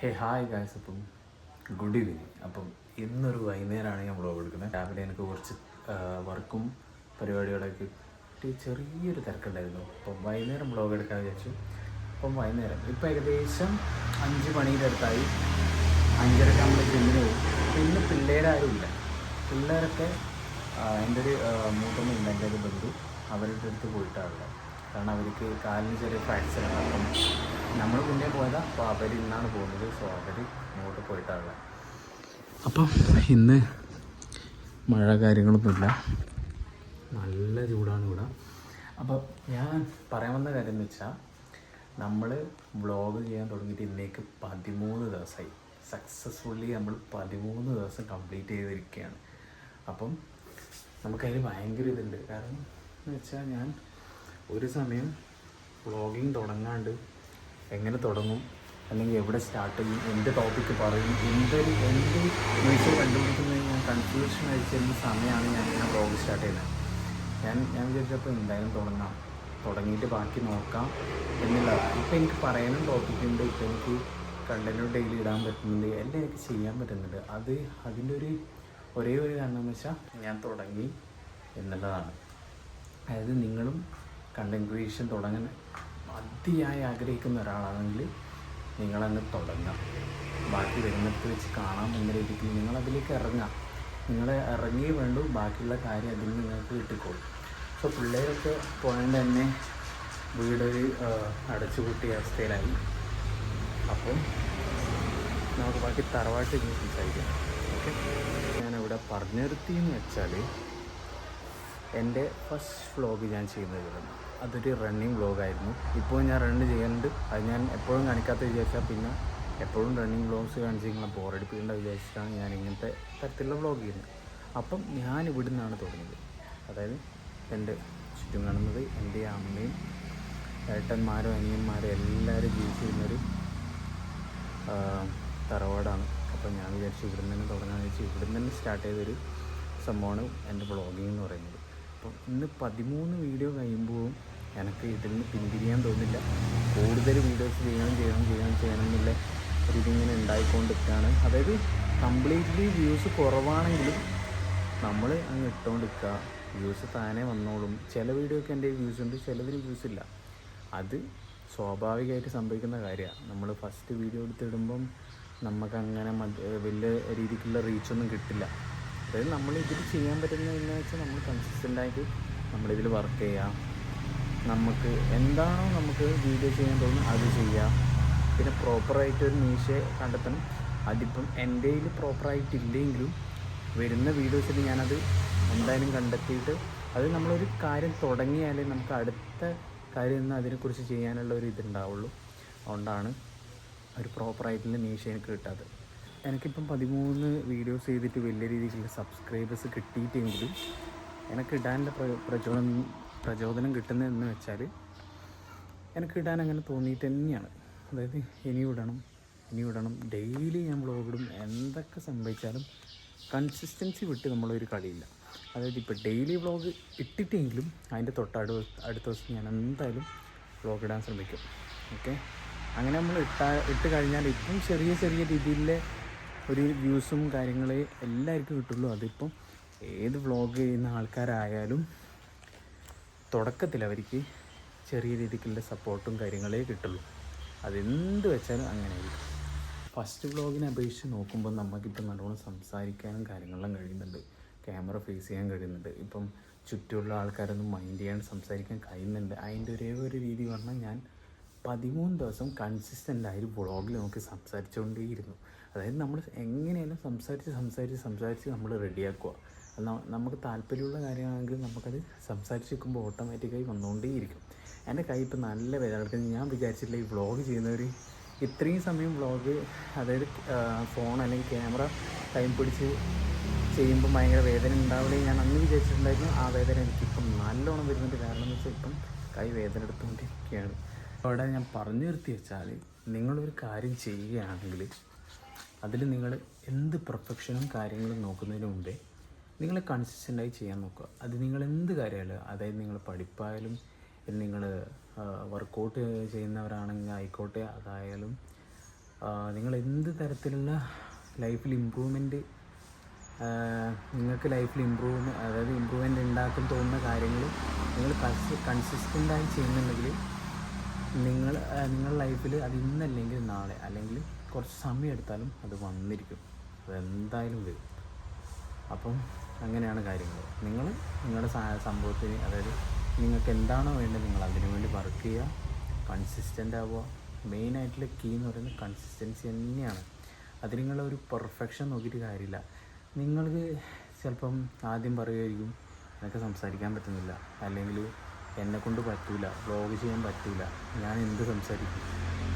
Hi guys. അപ്പം good evening. അപ്പം ഇന്നൊരു വൈകുന്നേരമാണ് ഞാൻ വ്ളോഗ് എടുക്കുന്നത്. രാവിലെ എനിക്ക് കുറച്ച് വർക്കും പരിപാടികളൊക്കെ കിട്ടി ചെറിയൊരു തിരക്കുണ്ടായിരുന്നു. അപ്പം വൈകുന്നേരം വ്ളോഗ് എടുക്കാൻ വിചാരിച്ചു. അപ്പം വൈകുന്നേരം ഇപ്പം ഏകദേശം 5 മണിയുടെ അടുത്തായി. 5:30 നമ്മൾ ജിമ്മിന് പോകും. പിന്നെ പിള്ളേരാരും ഇല്ല. പിള്ളേരൊക്കെ എൻ്റെ ഒരു മൂത്തമ്മയുണ്ട്, എൻ്റെ ഒരു ബന്ധു, അവരുടെ അടുത്ത് പോയിട്ടാണുള്ളത്. കാരണം അവർക്ക് കാലിന് ചെറിയ ഫ്രാക്ചറാണ്. അപ്പം നമ്മൾ മുന്നേ പോയതാണ്. അപ്പോൾ അവർ ഇന്നാണ് പോകുന്നത്. സോ അവർ അങ്ങോട്ട് പോയിട്ടാണുള്ളത്. അപ്പം ഇന്ന് മഴ കാര്യങ്ങളൊന്നുമില്ല, നല്ല ചൂടാണ് ഇവിടെ. അപ്പോൾ ഞാൻ പറയാൻ വന്ന കാര്യം എന്ന് വെച്ചാൽ, നമ്മൾ വ്ളോഗ് ചെയ്യാൻ തുടങ്ങിയിട്ട് ഇന്നേക്ക് 13 ദിവസമായി. സക്സസ്ഫുള്ളി നമ്മൾ 13 ദിവസം കംപ്ലീറ്റ് ചെയ്തിരിക്കുകയാണ്. അപ്പം നമുക്കതിൽ ഭയങ്കര ഇതുണ്ട്. കാരണം എന്ന് വെച്ചാൽ, ഞാൻ ഒരു സമയം വ്ളോഗിങ് തുടങ്ങാണ്ട് എങ്ങനെ തുടങ്ങും, അല്ലെങ്കിൽ എവിടെ സ്റ്റാർട്ട് ചെയ്യും, എന്ത് ടോപ്പിക്ക് പറയും, എന്ത് ന്യൂസ് കണ്ടുപിടിക്കുന്നത് ഞാൻ കൺഫ്യൂഷൻ അടിച്ചിരുന്ന സമയമാണ് ഞാൻ ഇങ്ങനെ വ്ളോഗ് സ്റ്റാർട്ട് ചെയ്യുന്നത്. ഞാൻ വിചാരിച്ചപ്പോൾ എന്തായാലും തുടങ്ങിയിട്ട് ബാക്കി നോക്കാം എന്നുള്ള. ഇപ്പോൾ എനിക്ക് പറയാനും ടോപ്പിക്കുണ്ട്, ഇപ്പോൾ എനിക്ക് കണ്ടൻറ്റ് ഡെയിലി ഇടാൻ പറ്റുന്നുണ്ട്, എല്ലാം എനിക്ക് ചെയ്യാൻ പറ്റുന്നുണ്ട്. അതിൻ്റെ ഒരേ ഒരു കാരണം എന്ന് വെച്ചാൽ ഞാൻ തുടങ്ങി എന്നുള്ളതാണ്. അതായത് നിങ്ങളും കണ്ടൻറ്റ് ക്രിയേഷൻ തുടങ്ങാൻ അതിയായി ആഗ്രഹിക്കുന്ന ഒരാളാണെങ്കിൽ നിങ്ങളങ്ങ് തുടങ്ങാം. ബാക്കി വരുന്നിടത്ത് വെച്ച് കാണാം എന്ന രീതിക്ക് നിങ്ങളതിലേക്ക് ഇറങ്ങാം. നിങ്ങൾ ഇറങ്ങിയേ വേണ്ടൂ, ബാക്കിയുള്ള കാര്യം അതിൽ നിങ്ങൾക്ക് കിട്ടിക്കോളും. സോ പിള്ളേരൊക്കെ പോയതുകൊണ്ട് തന്നെ വീടൊരു അടച്ചുപൂട്ടിയ അവസ്ഥയിലായി. അപ്പം നമുക്ക് ബാക്കി തറവാട്ട് ഇങ്ങനെ സംസാരിക്കാം. ഓക്കെ, ഞാനിവിടെ പറഞ്ഞു നിർത്തിയെന്ന് വെച്ചാൽ, എൻ്റെ ഫസ്റ്റ് വ്ളോഗ് ഞാൻ ചെയ്യുന്നത് അതൊരു റണ്ണിങ് വ്ളോഗായിരുന്നു. ഇപ്പോൾ ഞാൻ റണ്ണ് ചെയ്യുന്നുണ്ട്. അത് ഞാൻ എപ്പോഴും കാണിക്കാത്ത വിചാരിച്ചാൽ പിന്നെ എപ്പോഴും റണ്ണിങ് വ്ളോഗ്സ് കാണിച്ച് നിങ്ങളെ ബോറടിപ്പിക്കേണ്ട വിചാരിച്ചിട്ടാണ് ഞാൻ ഇങ്ങനത്തെ തരത്തിലുള്ള വ്ളോഗ് ചെയ്യുന്നത്. അപ്പം ഞാൻ ഇവിടെ നിന്നാണ് തുടങ്ങിയത്. അതായത് എൻ്റെ ചുറ്റും കാണുന്നത് എൻ്റെ അമ്മയും ഏട്ടന്മാരും അനിയന്മാരും എല്ലാവരും ജീവിച്ചിരുന്നൊരു തറവാടാണ്. അപ്പം ഞാൻ വിചാരിച്ചു ഇവിടെ നിന്ന് തന്നെ തുടങ്ങാമെന്ന് വെച്ചാൽ ഇവിടെ നിന്ന് തന്നെ സ്റ്റാർട്ട് ചെയ്തൊരു സംഭവമാണ് എൻ്റെ വ്ളോഗിങ് എന്ന് പറയുന്നത്. അപ്പം ഇന്ന് 13 വീഡിയോ കഴിയുമ്പോൾ എനിക്ക് ഇതിൽ നിന്ന് പിന്തിരിയാൻ തോന്നില്ല. കൂടുതൽ വീഡിയോസ് ചെയ്യണം എന്നുള്ള രീതി ഇങ്ങനെ ഉണ്ടായിക്കൊണ്ടിരിക്കുകയാണ്. അതായത് കംപ്ലീറ്റ്ലി വ്യൂസ് കുറവാണെങ്കിലും നമ്മൾ അങ്ങ് ഇട്ടുകൊണ്ടിരിക്കുക, വ്യൂസ് താനേ വന്നോളും. ചില വീഡിയോക്ക് എൻ്റെ വ്യൂസ് ഉണ്ട്, ചിലതിന് വ്യൂസ് ഇല്ല. അത് സ്വാഭാവികമായിട്ട് സംഭവിക്കുന്ന കാര്യമാണ്. നമ്മൾ ഫസ്റ്റ് വീഡിയോ എടുത്തിടുമ്പം നമുക്കങ്ങനെ വലിയ രീതിക്കുള്ള റീച്ചൊന്നും കിട്ടില്ല. അതായത് നമ്മൾ ഇതിൽ ചെയ്യാൻ പറ്റുന്നതെന്ന് വെച്ചാൽ, നമ്മൾ കൺസിസ്റ്റൻ്റായിട്ട് നമ്മളിതിൽ വർക്ക് ചെയ്യുക, നമുക്ക് എന്താണോ നമുക്ക് വീഡിയോ ചെയ്യാൻ തോന്നുന്നത് അത് ചെയ്യുക. പിന്നെ പ്രോപ്പറായിട്ടൊരു നീഷ കണ്ടെത്തണം. അതിപ്പം എൻ്റെ കയ്യിൽ പ്രോപ്പറായിട്ടില്ലെങ്കിലും വരുന്ന വീഡിയോസിൽ ഞാനത് എന്തായാലും കണ്ടെത്തിയിട്ട്, അത് നമ്മളൊരു കാര്യം തുടങ്ങിയാലേ നമുക്ക് അടുത്ത കാര്യം എന്ന് അതിനെക്കുറിച്ച് ചെയ്യാനുള്ള ഒരു ഇതുണ്ടാവുള്ളൂ. അതുകൊണ്ടാണ് ഒരു പ്രോപ്പറായിട്ടുള്ള നീഷ എനിക്ക് കിട്ടാത്തത്. എനിക്കിപ്പം 13 വീഡിയോസ് ചെയ്തിട്ട് വലിയ രീതിയിലുള്ള സബ്സ്ക്രൈബേഴ്സ് കിട്ടിയിട്ടെങ്കിലും എനിക്ക് ഇടാനുള്ള പ്രചോദനം കിട്ടുന്നതെന്ന് വെച്ചാൽ, എനിക്ക് ഇടാൻ അങ്ങനെ തോന്നിയിട്ട് തന്നെയാണ്. അതായത് ഇനിയും ഇടണം, ഡെയിലി ഞാൻ വ്ളോഗ് ഇടും. എന്തൊക്കെ സംഭവിച്ചാലും കൺസിസ്റ്റൻസി വിട്ട് നമ്മളൊരു കളിയില്ല. അതായത് ഇപ്പോൾ ഡെയിലി വ്ളോഗ് ഇട്ടിട്ടെങ്കിലും അതിൻ്റെ അടുത്ത ദിവസം ഞാൻ എന്തായാലും വ്ളോഗ് ഇടാൻ ശ്രമിക്കും. ഓക്കെ, അങ്ങനെ നമ്മൾ ഇട്ട് കഴിഞ്ഞാൽ ഇപ്പം ചെറിയ രീതിയിലെ ഒരു വ്യൂസും കാര്യങ്ങൾ എല്ലാവർക്കും കിട്ടുള്ളൂ. അതിപ്പം ഏത് വ്ളോഗ് ചെയ്യുന്ന ആൾക്കാരായാലും തുടക്കത്തിൽ അവർക്ക് ചെറിയ രീതിക്കുള്ള സപ്പോർട്ടും കാര്യങ്ങളേ കിട്ടുള്ളൂ. അതെന്ത് വെച്ചാലും അങ്ങനെയായിരിക്കും. ഫസ്റ്റ് വ്ളോഗിനെ അപേക്ഷിച്ച് നോക്കുമ്പോൾ നമുക്കിപ്പോൾ നല്ലോണം സംസാരിക്കാനും കാര്യങ്ങളെല്ലാം കഴിയുന്നുണ്ട്, ക്യാമറ ഫേസ് ചെയ്യാൻ കഴിയുന്നുണ്ട്. ഇപ്പം ചുറ്റുമുള്ള ആൾക്കാരൊന്നും മൈൻഡ് ചെയ്യാൻ സംസാരിക്കാൻ കഴിയുന്നുണ്ട്. അതിൻ്റെ ഒരേ ഒരു രീതി പറഞ്ഞാൽ, ഞാൻ 13 ദിവസം കൺസിസ്റ്റൻ്റായി വ്ളോഗിൽ നോക്കി സംസാരിച്ചുകൊണ്ടേയിരുന്നു. അതായത് നമ്മൾ എങ്ങനെയാലും സംസാരിച്ച് നമ്മൾ റെഡിയാക്കുക. നമുക്ക് താല്പര്യമുള്ള കാര്യമാണെങ്കിൽ നമുക്കത് സംസാരിച്ച് നിൽക്കുമ്പോൾ ഓട്ടോമാറ്റിക്കായി വന്നുകൊണ്ടേയിരിക്കും. എൻ്റെ കൈ ഇപ്പോൾ നല്ല വേദന എടുക്കുന്നത്. ഞാൻ വിചാരിച്ചില്ല ഈ വ്ളോഗ് ചെയ്യുന്നവർ ഇത്രയും സമയം വ്ളോഗ്, അതായത് ഫോൺ അല്ലെങ്കിൽ ക്യാമറ ടൈം പിടിച്ച് ചെയ്യുമ്പോൾ ഭയങ്കര വേദന ഉണ്ടാവില്ലേ, ഞാൻ അന്ന് വിചാരിച്ചിട്ടുണ്ടായിരുന്നു. ആ വേദന എനിക്കിപ്പം നല്ലോണം വരുന്നുണ്ട്. കാരണം എന്ന് വെച്ചാൽ ഇപ്പം കൈ വേദന എടുത്തുകൊണ്ടിരിക്കുകയാണ്. അവിടെ ഞാൻ പറഞ്ഞു നിർത്തി വെച്ചാൽ, നിങ്ങളൊരു കാര്യം ചെയ്യുകയാണെങ്കിൽ അതിൽ നിങ്ങൾ എന്ത് പെർഫെക്ഷനും കാര്യങ്ങളും നോക്കുന്നതിന് മുമ്പേ നിങ്ങൾ കൺസിസ്റ്റൻ്റായി ചെയ്യാൻ നോക്കുക. അത് നിങ്ങൾ എന്ത് കാര്യമായാലും, അതായത് നിങ്ങൾ പഠിപ്പായാലും, നിങ്ങൾ വർക്കൗട്ട് ചെയ്യുന്നവരാണെങ്കിൽ ആയിക്കോട്ടെ, അതായാലും നിങ്ങൾ എന്ത് തരത്തിലുള്ള ലൈഫിൽ ഇമ്പ്രൂവ്മെൻറ്റ് നിങ്ങൾക്ക് ലൈഫിൽ അതായത് ഇമ്പ്രൂവ്മെൻ്റ് ഉണ്ടാക്കും തോന്നുന്ന കാര്യങ്ങൾ നിങ്ങൾ കൺസിസ്റ്റൻ്റായി ചെയ്യുന്നുണ്ടെങ്കിൽ നിങ്ങളുടെ ലൈഫിൽ അത് ഇന്നല്ലെങ്കിൽ നാളെ അല്ലെങ്കിൽ കുറച്ച് സമയം എടുത്താലും അത് വന്നിരിക്കും, അതെന്തായാലും വരും. അപ്പം അങ്ങനെയാണ് കാര്യങ്ങൾ. നിങ്ങൾ നിങ്ങളുടെ സംഭവത്തിന്, അതായത് നിങ്ങൾക്ക് എന്താണോ വേണ്ടത് നിങ്ങൾ അതിനു വേണ്ടി വർക്ക് ചെയ്യുക, കൺസിസ്റ്റൻ്റ് ആവുക. മെയിനായിട്ടുള്ള കീ എന്ന് പറയുന്നത് കൺസിസ്റ്റൻസി തന്നെയാണ്. അത് നിങ്ങളൊരു പെർഫെക്ഷൻ നോക്കിയിട്ട് കാര്യമില്ല. നിങ്ങൾക്ക് ചിലപ്പം ആദ്യം പറയുമായിരിക്കും എനിക്ക് സംസാരിക്കാൻ പറ്റുന്നില്ല, അല്ലെങ്കിൽ എന്നെക്കൊണ്ട് പറ്റില്ല, വ്ളോഗ് ചെയ്യാൻ പറ്റില്ല, ഞാൻ എന്ത് സംസാരിക്കും,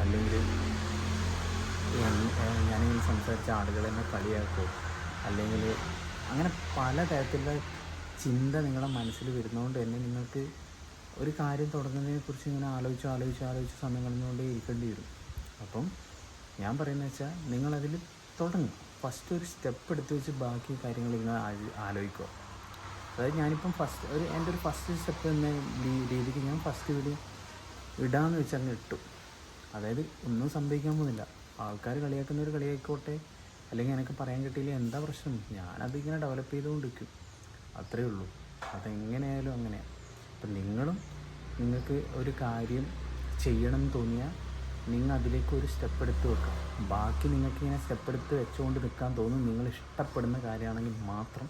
അല്ലെങ്കിൽ ഞാനിങ്ങനെ സംസാരിച്ച ആളുകൾ എന്നെ കളിയാക്കുമോ, അല്ലെങ്കിൽ അങ്ങനെ പല തരത്തിലുള്ള ചിന്ത നിങ്ങളുടെ മനസ്സിൽ വരുന്നതുകൊണ്ട് തന്നെ നിങ്ങൾക്ക് ഒരു കാര്യം തുടങ്ങുന്നതിനെക്കുറിച്ച് ഇങ്ങനെ ആലോചിച്ച് സമയം കളഞ്ഞുകൊണ്ടേ ഇരിക്കേണ്ടി വരും. അപ്പം ഞാൻ പറയുന്നത് വെച്ചാൽ നിങ്ങളതിൽ തുടങ്ങും. ഫസ്റ്റ് ഒരു സ്റ്റെപ്പ് എടുത്ത് വെച്ച് ബാക്കി കാര്യങ്ങൾ ഇങ്ങനെ ആലോചിക്കുക. അതായത് ഞാനിപ്പം എൻ്റെ ഒരു ഫസ്റ്റ് സ്റ്റെപ്പ് എന്ന രീതിക്ക് ഞാൻ ഫസ്റ്റ് വീഡിയോ ഇടാമെന്ന് വെച്ച് അങ്ങ് ഇട്ടു. അതായത് ഒന്നും സംഭവിക്കാൻ പോകുന്നില്ല. ആൾക്കാർ കളിയാക്കുന്നവർ കളിയായിക്കോട്ടെ, അല്ലെങ്കിൽ എനിക്ക് പറയാൻ കിട്ടിയില്ല, എന്താ പ്രശ്നം, ഞാനതിങ്ങനെ ഡെവലപ്പ് ചെയ്തുകൊണ്ടിരിക്കും, അത്രയേ ഉള്ളൂ. അതെങ്ങനെയായാലും അങ്ങനെയാണ്. അപ്പം നിങ്ങൾക്ക് ഒരു കാര്യം ചെയ്യണം എന്ന് തോന്നിയാൽ നിങ്ങൾ അതിലേക്ക് ഒരു സ്റ്റെപ്പ് എടുത്ത് വെക്കാം. ബാക്കി നിങ്ങൾക്കിങ്ങനെ സ്റ്റെപ്പ് എടുത്ത് വെച്ചുകൊണ്ട് നിൽക്കാൻ തോന്നും. നിങ്ങൾ ഇഷ്ടപ്പെടുന്ന കാര്യമാണെങ്കിൽ മാത്രം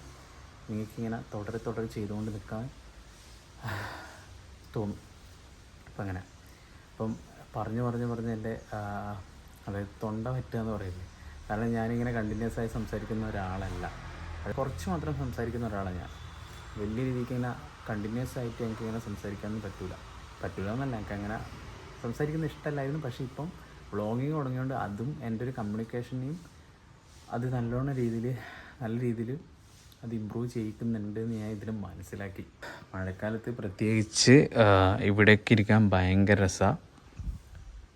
നിങ്ങൾക്കിങ്ങനെ തുടരെ ചെയ്തുകൊണ്ട് നിൽക്കാൻ തോന്നും. അപ്പം അങ്ങനെ പറഞ്ഞ് എൻ്റെ അതായത് തൊണ്ട പറ്റുക എന്ന് പറയുന്നത്. കാരണം ഞാനിങ്ങനെ കണ്ടിന്യൂസ് ആയി സംസാരിക്കുന്ന ഒരാളല്ല, അത് കുറച്ച് മാത്രം സംസാരിക്കുന്ന ഒരാളാണ് ഞാൻ. വലിയ രീതിക്ക് ഇങ്ങനെ കണ്ടിന്യൂസ് ആയിട്ട് എനിക്കിങ്ങനെ സംസാരിക്കാനൊന്നും പറ്റില്ല എന്നല്ല, എനിക്കങ്ങനെ സംസാരിക്കുന്ന ഇഷ്ടമല്ലായിരുന്നു. പക്ഷേ ഇപ്പം വ്ളോഗിങ് തുടങ്ങിയതുകൊണ്ട് അതും എൻ്റെ ഒരു കമ്മ്യൂണിക്കേഷനെയും അത് നല്ല രീതിയിൽ അത് ഇമ്പ്രൂവ് ചെയ്യിക്കുന്നുണ്ട് എന്ന് ഞാൻ ഇതിൽ മനസ്സിലാക്കി. മഴക്കാലത്ത് പ്രത്യേകിച്ച് ഇവിടേക്ക് ഇരിക്കാൻ ഭയങ്കര രസമാണ്.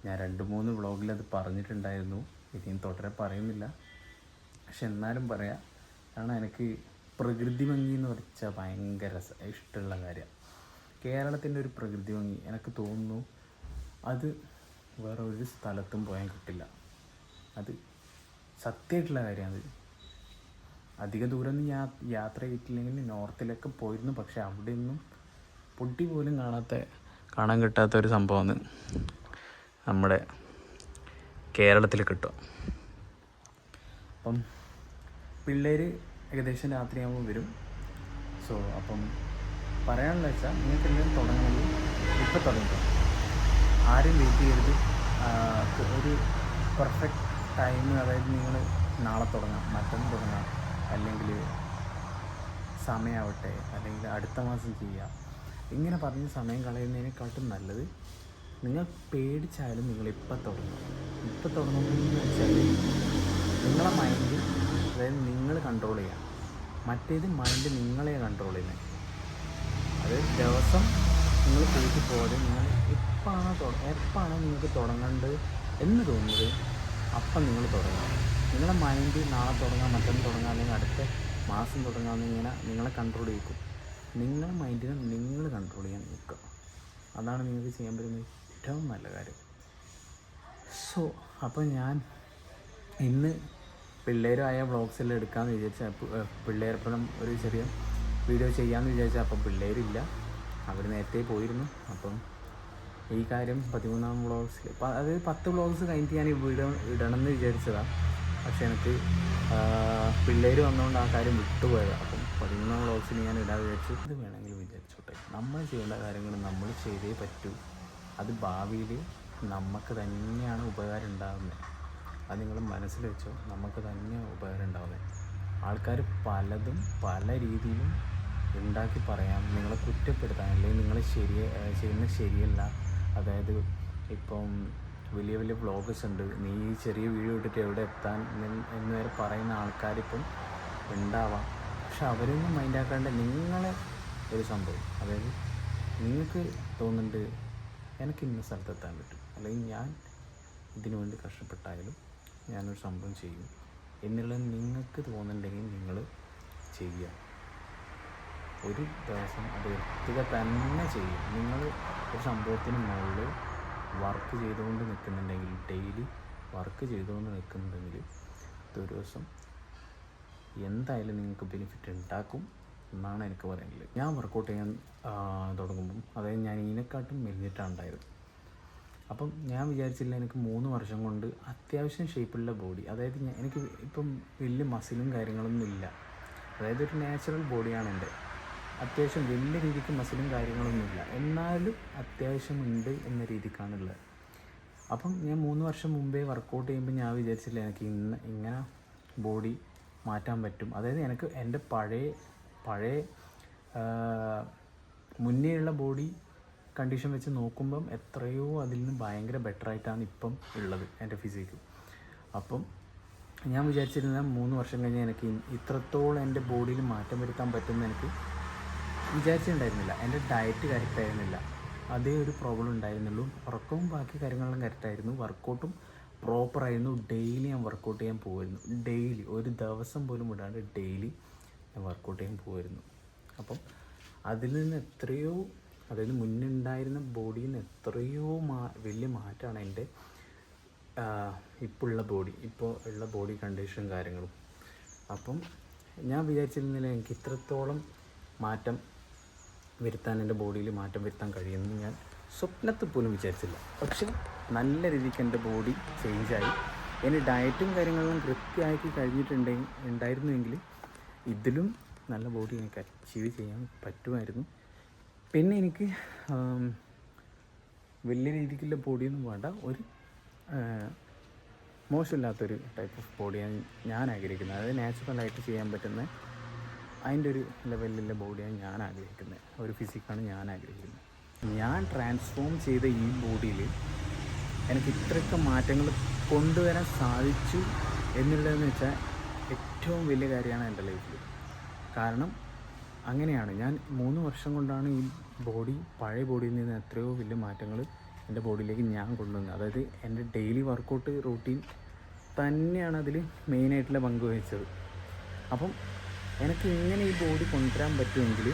ഞാൻ 2-3 വ്ളോഗിൽ അത് പറഞ്ഞിട്ടുണ്ടായിരുന്നു, ഇനിയും തുടരെ പറയുന്നില്ല. പക്ഷെ എന്നാലും പറയാം, കാരണം എനിക്ക് പ്രകൃതി ഭംഗി എന്ന് വെച്ചാൽ ഭയങ്കര ഇഷ്ടമുള്ള കാര്യമാണ്. കേരളത്തിൻ്റെ ഒരു പ്രകൃതി ഭംഗി എനിക്ക് തോന്നുന്നു അത് വേറെ ഒരു സ്ഥലത്തും പോയാൽ കിട്ടില്ല. അത് സത്യമായിട്ടുള്ള കാര്യമാണ്. അധിക ദൂരം യാത്ര ചെയ്തിട്ടില്ലെങ്കിൽ നോർത്തിലൊക്കെ പോയിരുന്നു, പക്ഷെ അവിടെ ഒന്നും പൊട്ടി പോലും കാണാൻ കിട്ടാത്ത ഒരു സംഭവമാണ് നമ്മുടെ കേരളത്തിൽ കിട്ടുക. അപ്പം പിള്ളേർ ഏകദേശം രാത്രിയാകുമ്പോൾ വരും. അപ്പം പറയാനുള്ള വെച്ചാൽ നിങ്ങൾക്ക് എന്തെങ്കിലും തുടങ്ങണമെങ്കിൽ ഇപ്പം തുടങ്ങിക്കോ. ആരും വെയിറ്റ് ചെയ്യരുത്. ഒരു പെർഫെക്റ്റ് ടൈം, അതായത് നിങ്ങൾ നാളെ തുടങ്ങാം, മറ്റൊന്ന് തുടങ്ങാം, അല്ലെങ്കിൽ സമയമാവട്ടെ, അല്ലെങ്കിൽ അടുത്ത മാസം ചെയ്യാം, ഇങ്ങനെ പറഞ്ഞ് സമയം കളയുന്നതിനെക്കാട്ടും നല്ലത് നിങ്ങൾ പേടിച്ചായാലും നിങ്ങളിപ്പോൾ തുടങ്ങും. ഇപ്പോൾ തുടങ്ങുന്നതെന്ന് വെച്ചാൽ നിങ്ങളെ മൈൻഡ്, അതായത് നിങ്ങൾ കൺട്രോൾ ചെയ്യാം. മറ്റേത് മൈൻഡ് നിങ്ങളെ കൺട്രോൾ ചെയ്യുന്നത്. അതായത് ദിവസം നിങ്ങൾ കൂട്ടി പോലെ നിങ്ങൾ എപ്പോഴാണോ നിങ്ങൾക്ക് തുടങ്ങേണ്ടത് എന്ന് തോന്നുന്നത് അപ്പം നിങ്ങൾ തുടങ്ങാം. നിങ്ങളുടെ മൈൻഡ് നാളെ തുടങ്ങാം, മറ്റൊന്ന് തുടങ്ങാം, അല്ലെങ്കിൽ അടുത്ത മാസം തുടങ്ങാമെന്ന് ഇങ്ങനെ നിങ്ങളെ കൺട്രോൾ ചെയ്യിക്കും. നിങ്ങളുടെ മൈൻഡിനെ നിങ്ങൾ കൺട്രോൾ ചെയ്യാൻ നിൽക്കുക. അതാണ് നിങ്ങൾക്ക് ചെയ്യാൻ പറ്റുന്ന ഏറ്റവും നല്ല കാര്യം. അപ്പോൾ ഞാൻ ഇന്ന് പിള്ളേരായ വ്ളോഗ്സെല്ലാം എടുക്കാമെന്ന് വിചാരിച്ചാൽ, പിള്ളേരെപ്പോഴും ഒരു ചെറിയ വീഡിയോ ചെയ്യാമെന്ന് വിചാരിച്ചാൽ അപ്പം പിള്ളേരില്ല, അവർ നേരത്തെ പോയിരുന്നു. അപ്പം ഈ കാര്യം 13ാം വ്ളോഗ്സിൽ, അത് 10 വ്ളോഗ്സ് കഴിഞ്ഞിട്ട് ഞാൻ ഈ വീഡിയോ ഇടണമെന്ന് വിചാരിച്ചതാണ്. പക്ഷേ എനിക്ക് പിള്ളേർ വന്നുകൊണ്ട് ആ കാര്യം വിട്ടുപോയതാണ്. അപ്പം 13ാം വ്ളോഗ്സിൽ ഞാൻ ഇടാൻ വിചാരിച്ചു. ഇത് വേണമെങ്കിൽ വിചാരിച്ചോട്ടെ, നമ്മൾ ചെയ്യേണ്ട കാര്യങ്ങൾ നമ്മൾ ചെയ്തേ പറ്റൂ. അത് ഭാവിയിൽ നമുക്ക് തന്നെയാണ് ഉപകാരം ഉണ്ടാകുന്നത്. അത് നിങ്ങൾ മനസ്സിൽ വെച്ചോ, നമുക്ക് തന്നെയാണ് ഉപകാരം ഉണ്ടാകുന്നത്. ആൾക്കാർ പലതും പല രീതിയിലും ഉണ്ടാക്കി പറയാം, നിങ്ങളെ കുറ്റപ്പെടുത്താൻ, അല്ലെങ്കിൽ നിങ്ങൾ ചെയ്യുന്നത് ശരിയല്ല. അതായത് ഇപ്പം വലിയ വ്ളോഗേഴ്സ് ഉണ്ട്, നീ ഈ ചെറിയ വീഡിയോ ഇട്ടിട്ട് എവിടെ എത്താൻ എന്ന് വരെ പറയുന്ന ആൾക്കാരിപ്പം ഉണ്ടാവാം. പക്ഷെ അവരൊന്നും മൈൻഡാക്കാണ്ട് നിങ്ങളെ ഒരു സംഭവം, അതായത് നിങ്ങൾക്ക് തോന്നുന്നുണ്ട് എനിക്ക് ഇന്ന സ്ഥലത്തെത്താൻ പറ്റും, അല്ലെങ്കിൽ ഞാൻ ഇതിനു വേണ്ടി കഷ്ടപ്പെട്ടായാലും ഞാനൊരു സംഭവം ചെയ്യും എന്നുള്ളത് നിങ്ങൾക്ക് തോന്നുന്നുണ്ടെങ്കിൽ നിങ്ങൾ ചെയ്യുക. ഒരു ദിവസം അത് എത്തുക തന്നെ ചെയ്യും. നിങ്ങൾ ഒരു സംഭവത്തിന് മുകളിൽ വർക്ക് ചെയ്തുകൊണ്ട് നിൽക്കുന്നുണ്ടെങ്കിൽ, ഡെയിലി വർക്ക് ചെയ്തുകൊണ്ട് നിൽക്കുന്നുണ്ടെങ്കിൽ ഇതൊരു ദിവസം എന്തായാലും നിങ്ങൾക്ക് ബെനിഫിറ്റ് ഉണ്ടാക്കും എന്നാണ് എനിക്ക് പറയാനുള്ളത്. ഞാൻ വർക്കൗട്ട് ചെയ്യാൻ തുടങ്ങുമ്പം അതായത് ഞാൻ ഇതിനെക്കാട്ടും മെലിഞ്ഞിട്ടാണ് ഉണ്ടായത്. അപ്പം ഞാൻ വിചാരിച്ചില്ല എനിക്ക് 3 വർഷം കൊണ്ട് അത്യാവശ്യം ഷേപ്പുള്ള ബോഡി, അതായത് എനിക്ക് ഇപ്പം വലിയ മസിലും കാര്യങ്ങളൊന്നും ഇല്ല, അതായത് ഒരു നാച്ചുറൽ ബോഡിയാണ് എൻ്റെ. അത്യാവശ്യം വലിയ രീതിക്ക് മസിലും കാര്യങ്ങളൊന്നുമില്ല, എന്നാലും അത്യാവശ്യം ഉണ്ട് എന്ന രീതിക്കാണുള്ളത്. അപ്പം ഞാൻ 3 വർഷം മുമ്പേ വർക്കൗട്ട് ചെയ്യുമ്പോൾ ഞാൻ വിചാരിച്ചില്ല എനിക്ക് ഇങ്ങനെ ബോഡി മാറ്റാൻ പറ്റും. അതായത് എനിക്ക് എൻ്റെ പഴയ മുന്നേയുള്ള ബോഡി കണ്ടീഷൻ വെച്ച് നോക്കുമ്പം എത്രയോ അതിൽ നിന്ന് ഭയങ്കര ബെറ്ററായിട്ടാണ് ഇപ്പം ഉള്ളത് എൻ്റെ ഫിസിക്ക്. അപ്പം ഞാൻ വിചാരിച്ചിരുന്ന 3 വർഷം കഴിഞ്ഞ് എനിക്ക് ഇത്രത്തോളം എൻ്റെ ബോഡിയിൽ മാറ്റം വരുത്താൻ പറ്റുമെന്ന് എനിക്ക് വിചാരിച്ചിട്ടുണ്ടായിരുന്നില്ല. എൻ്റെ ഡയറ്റ് കറക്റ്റായിരുന്നില്ല, അതേ ഒരു പ്രോബ്ലം ഉണ്ടായിരുന്നുള്ളൂ. ഉറക്കവും ബാക്കി കാര്യങ്ങളെല്ലാം കറക്റ്റായിരുന്നു, വർക്കൗട്ടും പ്രോപ്പറായിരുന്നു. ഡെയിലി ഞാൻ വർക്കൗട്ട് ചെയ്യാൻ പോകുമായിരുന്നു, ഡെയിലി ഒരു ദിവസം പോലും വിടാണ്ട് ഡെയിലി ഞാൻ വർക്കൗട്ട് ചെയ്യാൻ പോകുമായിരുന്നു. അപ്പം അതിൽ നിന്ന് എത്രയോ, അതായത് മുന്നേ ഉണ്ടായിരുന്ന ബോഡിയിൽ നിന്ന് എത്രയോ വലിയ മാറ്റമാണ് എൻ്റെ ഇപ്പോൾ ഉള്ള ബോഡി കണ്ടീഷനും കാര്യങ്ങളും. അപ്പം ഞാൻ വിചാരിച്ചിരുന്നില്ല എനിക്ക് ഇത്രത്തോളം മാറ്റം വരുത്താൻ, എൻ്റെ ബോഡിയിൽ മാറ്റം വരുത്താൻ കഴിയുമെന്ന് ഞാൻ സ്വപ്നത്തിൽ പോലും വിചാരിച്ചില്ല. പക്ഷേ നല്ല രീതിക്ക് എൻ്റെ ബോഡി ചേഞ്ചായി. എൻ്റെ ഡയറ്റും കാര്യങ്ങളെല്ലാം കൃത്യമാക്കി ഉണ്ടായിരുന്നുവെങ്കിൽ ഇതിലും നല്ല ബോഡി എനിക്ക് അച്ചീവ് ചെയ്യാൻ പറ്റുമായിരുന്നു. പിന്നെ എനിക്ക് വലിയ രീതിക്കുള്ള ബോഡിയൊന്നും വേണ്ട, ഒരു മോശമില്ലാത്തൊരു ടൈപ്പ് ഓഫ് ബോഡിയാണ് ഞാൻ ആഗ്രഹിക്കുന്നത്. അതായത് നാച്ചുറലായിട്ട് ചെയ്യാൻ പറ്റുന്ന അതിൻ്റെ ഒരു ലെവലിലുള്ള ബോഡിയാണ് ഞാൻ ആഗ്രഹിക്കുന്നത്, ഒരു ഫിസിക്കാണ് ഞാൻ ആഗ്രഹിക്കുന്നത്. ഞാൻ ട്രാൻസ്ഫോം ചെയ്ത ഈ ബോഡിയിൽ എനിക്ക് ഇത്രയൊക്കെ മാറ്റങ്ങൾ കൊണ്ടുവരാൻ സാധിച്ചു എന്നുള്ളതെന്ന് വെച്ചാൽ ഏറ്റവും വലിയ കാര്യമാണ് എൻ്റെ ലൈഫിൽ. കാരണം അങ്ങനെയാണ്, ഞാൻ 3 വർഷം കൊണ്ടാണ് ഈ പഴയ ബോഡിയിൽ നിന്ന് എത്രയോ വലിയ മാറ്റങ്ങൾ എൻ്റെ ബോഡിയിലേക്ക് ഞാൻ കൊണ്ടുവന്നത്. അതായത് എൻ്റെ ഡെയിലി വർക്കൗട്ട് റൂട്ടീൻ തന്നെയാണ് അതിൽ മെയിനായിട്ടുള്ള പങ്ക് വഹിച്ചത്. അപ്പം എനിക്ക് ഇങ്ങനെ ഈ ബോഡി കൊണ്ടുവരാൻ പറ്റുമെങ്കിൽ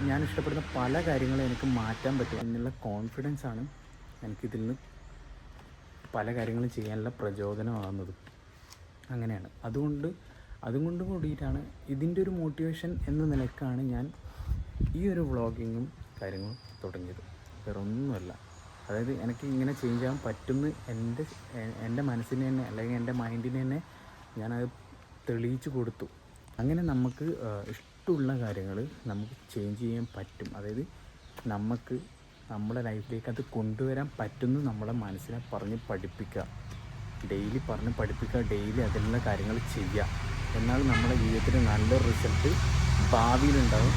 ഞാൻ ഇഷ്ടപ്പെടുന്ന പല കാര്യങ്ങളും എനിക്ക് മാറ്റാൻ പറ്റും എന്നുള്ള കോൺഫിഡൻസാണ് എനിക്കിതിൽ നിന്ന് പല കാര്യങ്ങളും ചെയ്യാനുള്ള പ്രചോദനമാകുന്നത്. അങ്ങനെയാണ്, അതുകൊണ്ട് കൂടിയിട്ടാണ് ഇതിൻ്റെ ഒരു മോട്ടിവേഷൻ എന്ന നിലക്കാണ് ഞാൻ ഈ ഒരു വ്ളോഗിങ്ങും കാര്യങ്ങളും തുടങ്ങിയത്. വേറെ ഒന്നുമല്ല. അതായത് എനിക്ക് ഇങ്ങനെ ചേഞ്ച് ചെയ്യാൻ പറ്റുമെന്ന് എൻ്റെ മനസ്സിന് തന്നെ, അല്ലെങ്കിൽ എൻ്റെ മൈൻഡിന് തന്നെ ഞാനത് തെളിയിച്ചു കൊടുത്തു. അങ്ങനെ നമുക്ക് ഇഷ്ടമുള്ള കാര്യങ്ങൾ നമുക്ക് ചേഞ്ച് ചെയ്യാൻ പറ്റും. അതായത് നമുക്ക് നമ്മുടെ ലൈഫിലേക്ക് അത് കൊണ്ടുവരാൻ പറ്റുമെന്ന് നമ്മളെ മനസ്സിനെ പറഞ്ഞ് പഠിപ്പിക്കുക, ഡെയിലി ഡെയിലി അതിലുള്ള കാര്യങ്ങൾ ചെയ്യുക. എന്നാൽ നമ്മുടെ ജീവിതത്തിൽ നല്ലൊരു റിസൾട്ട് ഭാവിയിലുണ്ടാവും.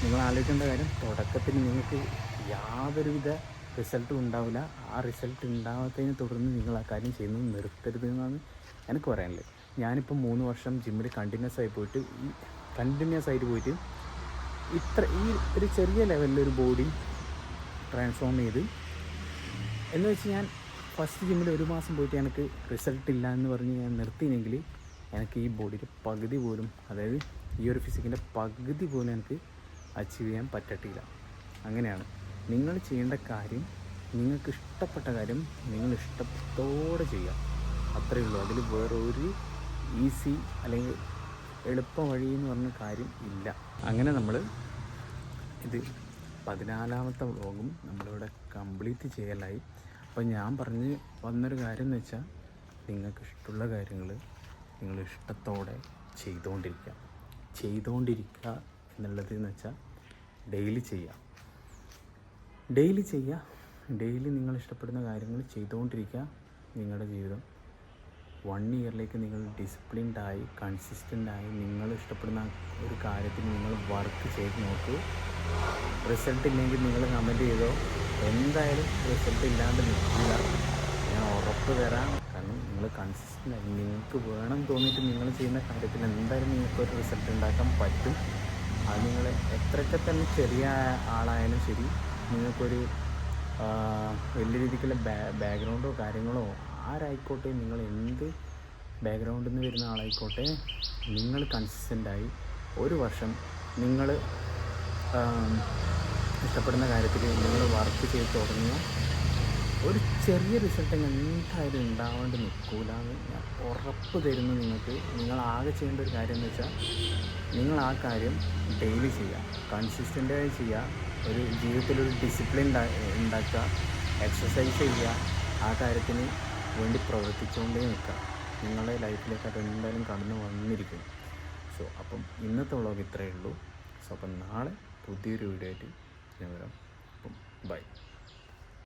നിങ്ങൾ ആലോചിക്കേണ്ട കാര്യം, തുടക്കത്തിൽ നിങ്ങൾക്ക് യാതൊരുവിധ റിസൾട്ടും ഉണ്ടാവില്ല. ആ റിസൾട്ട് ഉണ്ടാവാത്തതിനെ തുടർന്ന് നിങ്ങൾ ആ കാര്യം ചെയ്യുന്നത് നിർത്തരുത് എന്നാണ് എനിക്ക് പറയാനുള്ളത്. ഞാനിപ്പോൾ 3 വർഷം ജിമ്മിൽ കണ്ടിന്യൂസ് ആയിട്ട് പോയിട്ട് ഈ ഒരു ചെറിയ ലെവലിലൊരു ബോഡി ട്രാൻസ്ഫോം ചെയ്ത് എന്ന് വെച്ച് ഞാൻ ഫസ്റ്റ് ജിമ്മിൽ 1 മാസം പോയിട്ട് എനിക്ക് റിസൾട്ട് ഇല്ല എന്ന് പറഞ്ഞ് ഞാൻ നിർത്തിയെങ്കിൽ എനിക്ക് ഈ ബോഡിയുടെ പകുതി പോലും, അതായത് ഈ ഒരു ഫിസിക്കിൻ്റെ പകുതി പോലും എനിക്ക് അച്ചീവ് ചെയ്യാൻ പറ്റത്തില്ല. അങ്ങനെയാണ് നിങ്ങൾ ചെയ്യേണ്ട കാര്യം, നിങ്ങൾക്ക് ഇഷ്ടപ്പെട്ട കാര്യം നിങ്ങൾ ഇഷ്ടത്തോടെ ചെയ്യുക, അത്രയേ ഉള്ളൂ. അതിൽ വേറൊരു ഈസി അല്ലെങ്കിൽ എളുപ്പ വഴി എന്ന് പറഞ്ഞ കാര്യം ഇല്ല. അങ്ങനെ നമ്മൾ ഇത് 14ാമത്തെ വ്ളോഗും നമ്മളിവിടെ കംപ്ലീറ്റ് ചെയ്യലായി. അപ്പോൾ ഞാൻ പറഞ്ഞ് വന്നൊരു കാര്യം എന്ന് വെച്ചാൽ, നിങ്ങൾക്ക് ഇഷ്ടമുള്ള കാര്യങ്ങൾ നിങ്ങൾ ഇഷ്ടത്തോടെ ചെയ്തുകൊണ്ടിരിക്കുക എന്നുള്ളത് എന്ന് വെച്ചാൽ ഡെയിലി ചെയ്യുക, ഡെയിലി നിങ്ങൾ ഇഷ്ടപ്പെടുന്ന കാര്യങ്ങൾ ചെയ്തുകൊണ്ടിരിക്കുക. നിങ്ങളുടെ ജീവിതം 1 ഇയറിലേക്ക് നിങ്ങൾ ഡിസിപ്ലിൻഡായി കൺസിസ്റ്റൻ്റായി നിങ്ങൾ ഇഷ്ടപ്പെടുന്ന ഒരു കാര്യത്തിന് നിങ്ങൾ വർക്ക് ചെയ്ത് നോക്കൂ. റിസൾട്ട് ഇല്ലെങ്കിൽ നിങ്ങൾ കമൻറ്റ് ചെയ്തോ, എന്തായാലും റിസൾട്ട് ഇല്ലാണ്ട് നിൽക്കില്ല, ഞാൻ ഉറപ്പ് തരാം. കാരണം നിങ്ങൾ കൺസിസ്റ്റൻ്റായി നിങ്ങൾക്ക് വേണം തോന്നിയിട്ട് നിങ്ങൾ ചെയ്യുന്ന കാര്യത്തിൽ എന്തായാലും നിങ്ങൾക്കൊരു റിസൾട്ട് ഉണ്ടാക്കാൻ പറ്റും. അത് നിങ്ങൾ എത്രയൊക്കെ തന്നെ ചെറിയ ആളായാലും ശരി, നിങ്ങൾക്കൊരു വലിയ രീതിക്കുള്ള ബാക്ക്ഗ്രൗണ്ടോ കാര്യങ്ങളോ ആരായിക്കോട്ടെ, നിങ്ങൾ എന്ത് ബാക്ക്ഗ്രൗണ്ടിൽ നിന്ന് വരുന്ന ആളായിക്കോട്ടെ, നിങ്ങൾ കൺസിസ്റ്റൻ്റായി 1 വർഷം നിങ്ങൾ ഇഷ്ടപ്പെടുന്ന കാര്യത്തിൽ നിങ്ങൾ വർക്ക് ചെയ്ത് തുടങ്ങിയ ഒരു ചെറിയ റിസൾട്ട് എന്തായാലും ഉണ്ടാവാണ്ട് നിൽക്കൂലെന്ന് ഞാൻ ഉറപ്പ് തരുന്നു നിങ്ങൾക്ക്. നിങ്ങൾ ആകെ ചെയ്യേണ്ട ഒരു കാര്യം എന്ന് വെച്ചാൽ നിങ്ങൾ ആ കാര്യം ഡെയിലി ചെയ്യുക, കൺസിസ്റ്റൻ്റായി ചെയ്യുക, ഒരു ജീവിതത്തിലൊരു ഡിസിപ്ലിൻ ഉണ്ടാക്കുക, എക്സസൈസ് ചെയ്യുക, ആ കാര്യത്തിന് വേണ്ടി പ്രവർത്തിച്ചുകൊണ്ടേ നിൽക്കുക. നിങ്ങളുടെ ലൈഫിലേക്ക് അത് എന്തായാലും കടന്നു വന്നിരിക്കും. സോ അപ്പം ഇന്നത്തെ വ്ളോഗ് ഇത്രയേ ഉള്ളൂ. സോ അപ്പം നാളെ പുതിയൊരു വീഡിയോ ആയിട്ട് ഞാൻ വരാം. അപ്പം ബൈ.